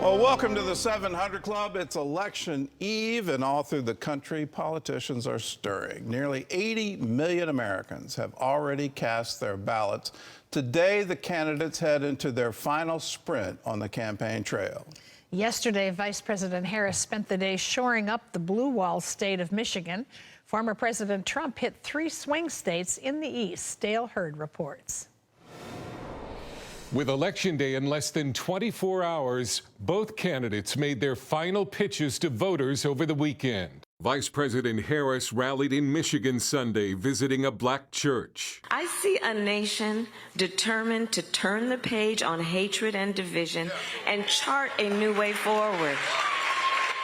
Well, welcome to the 700 Club. It's election eve, and all through the country, politicians are stirring. Nearly 80 million Americans have already cast their ballots. Today, the candidates head into their final sprint on the campaign trail. Yesterday, Vice President Harris spent the day shoring up the blue wall state of Michigan. Former President Trump hit 3 swing states in the East. Dale Hurd reports. With Election Day in less than 24 hours, both candidates made their final pitches to voters over the weekend. Vice President Harris rallied in Michigan Sunday, visiting a black church. I see a nation determined to turn the page on hatred and division and chart a new way forward.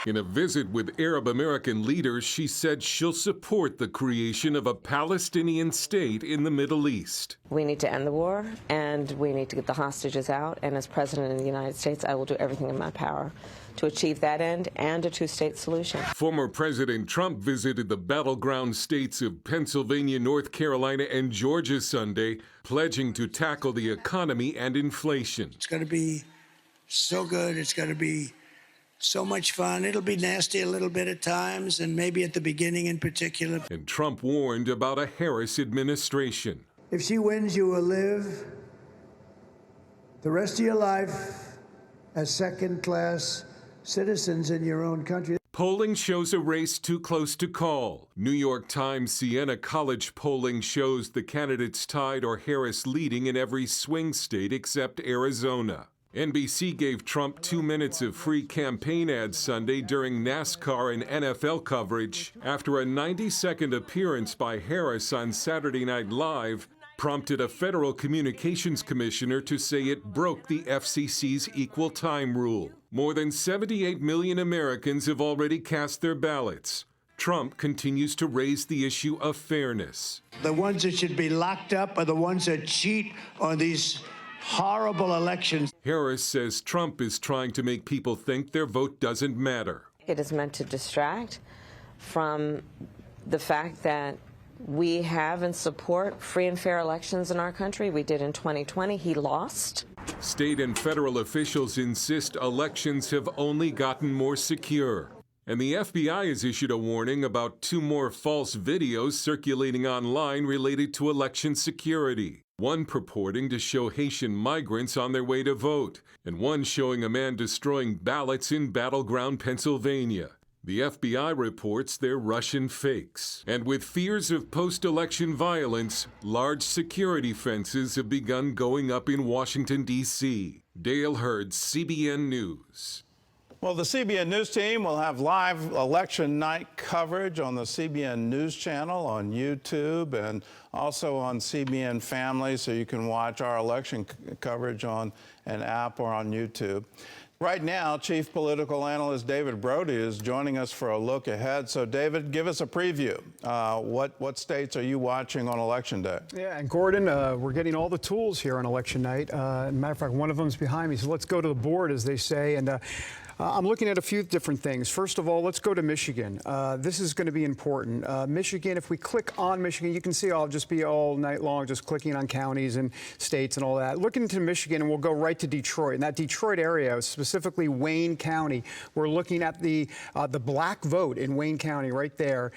In a visit with Arab American leaders, she said she'll support the creation of a Palestinian state in the Middle East. We need to end the war, and we need to get the hostages out. And as President of the United States, I will do everything in my power to achieve that end and a two-state solution. Former President Trump visited the battleground states of Pennsylvania, North Carolina, and Georgia Sunday, pledging to tackle the economy and inflation. It's going to be so good. It's going to be so much fun. It'll be nasty a little bit at times, and maybe at the beginning in particular. And Trump warned about a Harris administration. If she wins, you will live the rest of your life as second-class citizens in your own country. Polling shows a race too close to call. New York Times Siena College polling shows the candidates tied or Harris leading in every swing state except Arizona. NBC gave Trump 2 minutes of free campaign ads Sunday during NASCAR and NFL coverage after a 90-second appearance by Harris on Saturday Night Live prompted a federal communications commissioner to say it broke the FCC's equal time rule. More than 78 million Americans have already cast their ballots. Trump continues to raise the issue of fairness. The ones that should be locked up are the ones that cheat on these horrible elections. Harris says Trump is trying to make people think their vote doesn't matter. It is meant to distract from the fact that we have and support free and fair elections in our country. We did in 2020. He lost. State and federal officials insist elections have only gotten more secure. And the FBI has issued a warning about 2 more false videos circulating online related to election security. One purporting to show Haitian migrants on their way to vote, and one showing a man destroying ballots in battleground Pennsylvania. The FBI reports they're Russian fakes. And with fears of post-election violence, large security fences have begun going up in Washington, D.C. Dale Hurd, CBN News. Well, the CBN News team will have live election night coverage on the CBN News Channel, on YouTube, and also on CBN Family, so you can watch our election coverage on an app or on YouTube. Right now, Chief Political Analyst David Brody is joining us for a look ahead. So, David, give us a preview. What states are you watching on Election Day? Yeah, and Gordon, we're getting all the tools here on Election night. As a matter of fact, one of them's behind me, so let's go to the board, as they say. And I'm looking at a few different things. First of all, let's go to Michigan. This is going to be important. Michigan, if we click on Michigan, you can see I'll just be all night long just clicking on counties and states and all that. Look into Michigan, and we'll go right to Detroit. In that Detroit area, specifically Wayne County, we're looking at the black vote in Wayne County right there.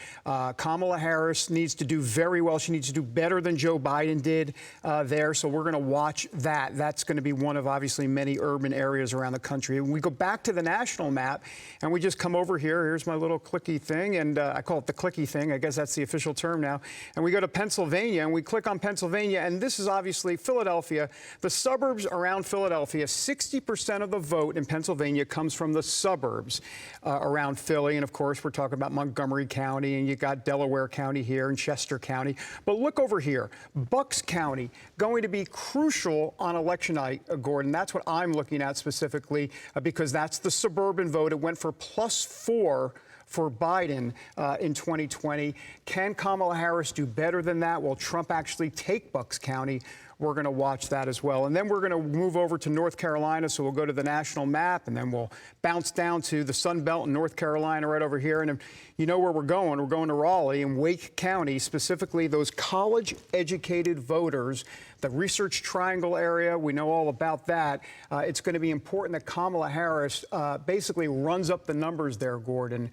Kamala Harris needs to do very well. She needs to do better than Joe Biden did there, so we're going to watch that. That's going to be one of, obviously, many urban areas around the country. When we go back to the national map, and we just come over here. Here's my little clicky thing, and I call it the clicky thing. I guess that's the official term now. And we go to Pennsylvania, and we click on Pennsylvania, and this is obviously Philadelphia. The suburbs around Philadelphia, 60% of the vote in Pennsylvania comes from the suburbs around Philly. And, of course, we're talking about Montgomery County, and you got Delaware County here and Chester County. But look over here. Bucks County, going to be crucial on election night, Gordon. That's what I'm looking at specifically because that's the suburban vote. It went for +4 for Biden in 2020. Can Kamala Harris do better than that? Will Trump actually take Bucks County? we're going to watch that as well. And then we're going to move over to North Carolina, so we'll go to the national map, and then we'll bounce down to the Sun Belt in North Carolina right over here. And you know where we're going. We're going to Raleigh and Wake County, specifically those college-educated voters, the Research Triangle area. We know all about that. It's going to be important that Kamala Harris basically runs up the numbers there, Gordon,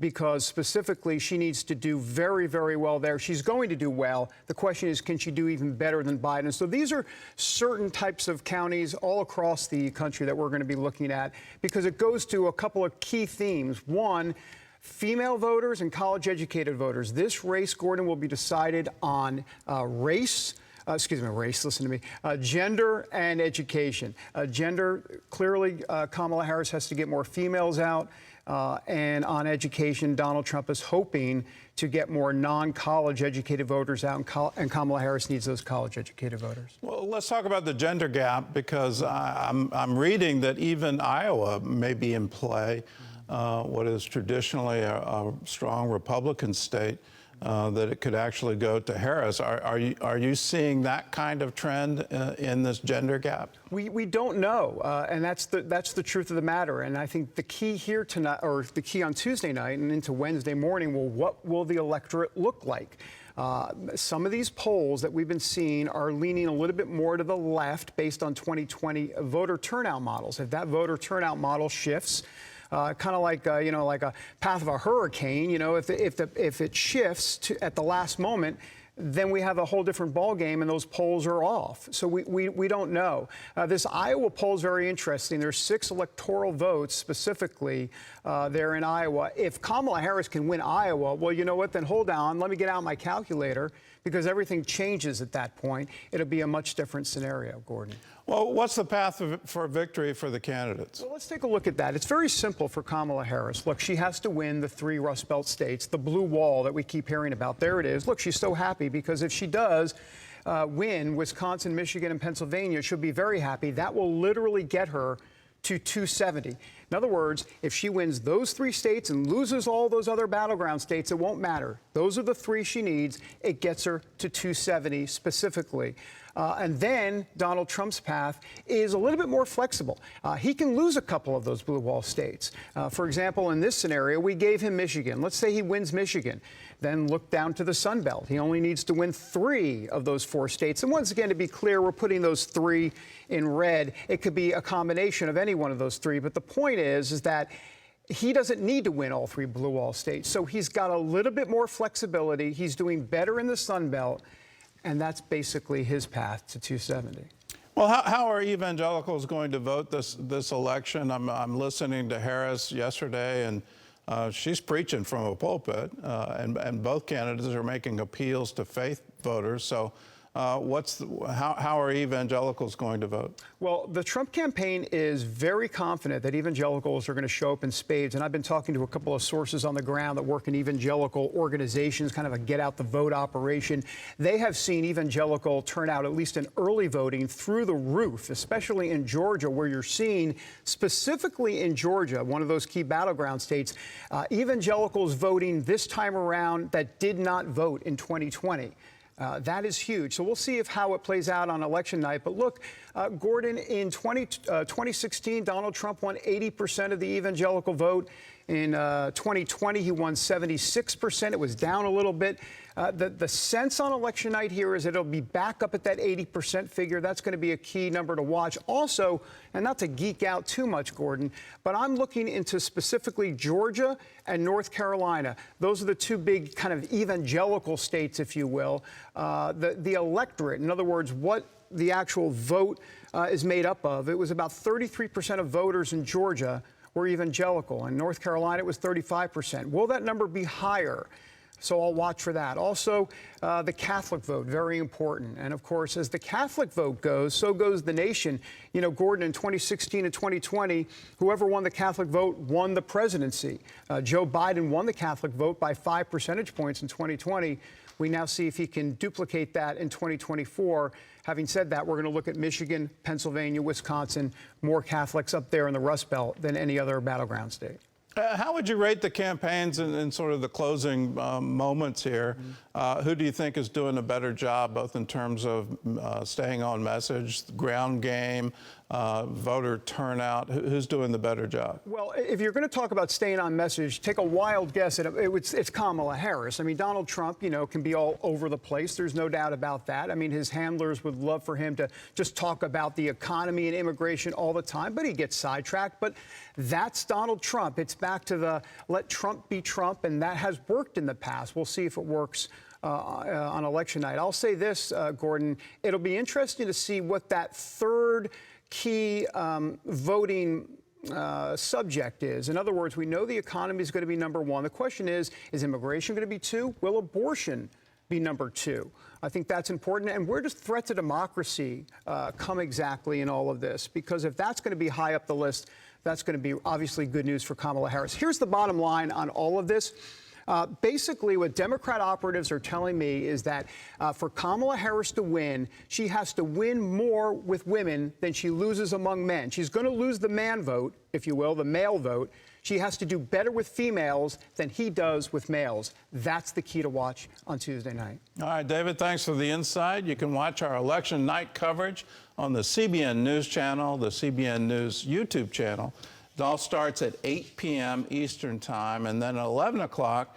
because specifically she needs to do very, very well there. She's going to do well. The question is, can she do even better than Biden? So these are certain types of counties all across the country that we're going to be looking at, because it goes to a couple of key themes. One, female voters and college-educated voters. This race, Gordon, will be decided on race, listen to me, gender and education. Gender, clearly, Kamala Harris has to get more females out. And on education, Donald Trump is hoping to get more non-college educated voters out, and Kamala Harris needs those college educated voters. Well, let's talk about the gender gap, because I'm reading that even Iowa may be in play, what is traditionally a strong Republican state. That it could actually go to Harris. Are you seeing that kind of trend in this gender gap? We don't know, and that's the truth of the matter. And I think the key here tonight, or the key on Tuesday night and into Wednesday morning, what will the electorate look like? Some of these polls that we've been seeing are leaning a little bit more to the left based on 2020 voter turnout models. If that voter turnout model shifts, kind of like like a path of a hurricane. If it shifts at the last moment, then we have a whole different ball game, and those polls are off. So we don't know. This Iowa poll is very interesting. There's 6 electoral votes specifically there in Iowa. If Kamala Harris can win Iowa, well, you know what? Then hold on. Let me get out my calculator, because everything changes at that point. It'll be a much different scenario, Gordon. Well, what's the path for victory for the candidates? Well, let's take a look at that. It's very simple for Kamala Harris. Look, she has to win the 3 Rust Belt states, the blue wall that we keep hearing about. There it is. Look, she's so happy, because if she does win Wisconsin, Michigan, and Pennsylvania, she'll be very happy. That will literally get her to 270. In other words, if she wins those 3 states and loses all those other battleground states, it won't matter. Those are the 3 she needs. It gets her to 270 specifically. And then Donald Trump's path is a little bit more flexible. He can lose a couple of those blue wall states. For example, in this scenario, we gave him Michigan. Let's say he wins Michigan. Then look down to the Sun Belt. He only needs to win 3 of those 4 states. And once again, to be clear, we're putting those 3 in red. It could be a combination of any one of those 3. But the point is that he doesn't need to win all 3 blue wall states. So he's got a little bit more flexibility. He's doing better in the Sun Belt. And that's basically his path to 270. Well, how are evangelicals going to vote this election? I'm listening to Harris yesterday, and she's preaching from a pulpit, and both candidates are making appeals to faith voters. So how are evangelicals going to vote? Well, the Trump campaign is very confident that evangelicals are going to show up in spades. And I've been talking to a couple of sources on the ground that work in evangelical organizations, kind of a get out the vote operation. They have seen evangelical turnout, at least in early voting, through the roof, especially in Georgia, where you're seeing, specifically in Georgia, one of those key battleground states, evangelicals voting this time around that did not vote in 2020. That is huge. So we'll see how it plays out on election night. But look, Gordon, in 2016, Donald Trump won 80% of the evangelical vote. In 2020, he won 76%. It was down a little bit. The sense on election night here is it'll be back up at that 80% figure. That's going to be a key number to watch. Also, and not to geek out too much, Gordon, but I'm looking into specifically Georgia and North Carolina. Those are the 2 big kind of evangelical states, if you will. The electorate, in other words, what the actual vote is made up of. It was about 33% of voters in Georgia were evangelical. In North Carolina, it was 35%. Will that number be higher? So I'll watch for that. Also, the Catholic vote, very important. And of course, as the Catholic vote goes, so goes the nation. You know, Gordon, in 2016 and 2020, whoever won the Catholic vote won the presidency. Joe Biden won the Catholic vote by 5 percentage points in 2020. We now see if he can duplicate that in 2024. Having said that, we're going to look at Michigan, Pennsylvania, Wisconsin, more Catholics up there in the Rust Belt than any other battleground state. How would you rate the campaigns in sort of the closing moments here? Who do you think is doing a better job, both in terms of staying on message, ground game, voter turnout? Who's doing the better job? Well, if you're going to talk about staying on message, take a wild guess. It's Kamala Harris. I mean, Donald Trump, can be all over the place. There's no doubt about that. I mean, his handlers would love for him to just talk about the economy and immigration all the time, but he gets sidetracked. But that's Donald Trump. It's back to the let Trump be Trump, and that has worked in the past. We'll see if it works on election night. I'll say this, Gordon, it'll be interesting to see what that third key voting subject is. In other words, we know the economy is going to be number one. The question is immigration going to be two? Will abortion be number two? I think that's important. And where does threat to democracy come exactly in all of this? Because if that's going to be high up the list, that's going to be obviously good news for Kamala Harris. Here's the bottom line on all of this. Basically, what Democrat operatives are telling me is that for Kamala Harris to win, she has to win more with women than she loses among men. She's going to lose the man vote, if you will, the male vote. She has to do better with females than he does with males. That's the key to watch on Tuesday night. All right, David, thanks for the insight. You can watch our election night coverage on the CBN News Channel, the CBN News YouTube channel. It all starts at 8 p.m. Eastern Time, and then at 11 o'clock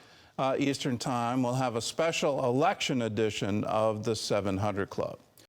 Eastern Time, we'll have a special election edition of the 700 Club.